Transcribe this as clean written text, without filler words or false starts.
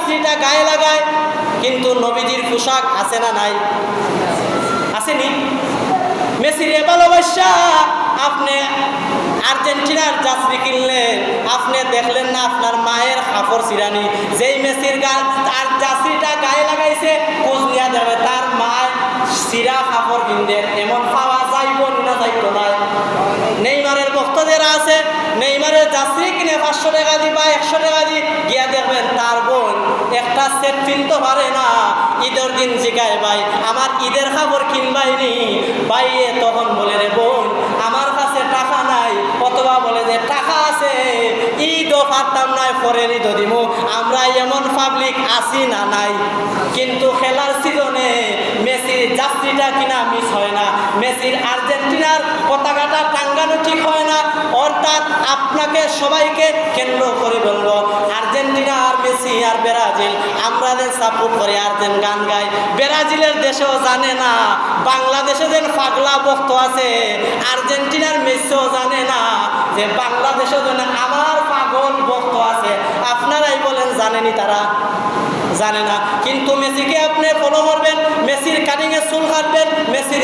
যাত্রীটা গায়ে লাগায়, কিন্তু নবীজির পোশাক আছে না নাই? আসেনি? মেসির ভালোবাসা আপনি আর্জেন্টিনার যাত্রী কিনলেন, আপনি দেখলেন না আপনার মায়ের কাপড় চিরানি, যেই মেসির আর যাত্রীটা গায়ে লাগাইছে খোঁজ নিয়ে যাবে তার মায়ের চিরা কাপড় কিনবে, এমন পাওয়া যাইব না যাইব না? নেইমারের ভক্ত যারা আছে, নেইমারের যাত্রী কিনে 500 টাকা দি বা 100 টাকা দি গিয়া দেখবেন তার বোন একটা সেট কিনতে পারে না। ঈদের দিন জিগায় ভাই আমার ঈদের কাপড় কিনবাইনি, ভাইয়ে তখন বলে রে বোন আমার কাছে টাকা নাই, অথবা বলে যে টাকা আছে ঈদও পারতাম নাই, পরে ঈদও দিব। আমরা এমন পাবলিক আসি না নাই? কিন্তু খেলার সিজনে মেসির যাত্রীটা কিনা মিস হয় না, মেসির আর্জেন্টিনার পতাকাটা টাঙ্গানো ঠিক হয় না। অর্থাৎ আপনাকে সবাইকে কেন্দ্র করে বলবো আর্জেন্টিনা আর মেসি আর ব্রাজিল আমরা যে সাপোর্ট করি আর্জেন্ট গান গাই, ব্রাজিলের দেশেও জানে না বাংলাদেশে যেন পাগলা ভক্ত আছে, আর্জেন্টিনার মেসিও জানে না যে বাংলাদেশে যেন আমার পাগল ভক্ত আছে। আপনারাই বলেন জানেনি? তারা জানে না। কিন্তু মেসিকে আপনি ফলো করবেন, মেসির কাটিংয়ে চুল কাটবেন, মেসির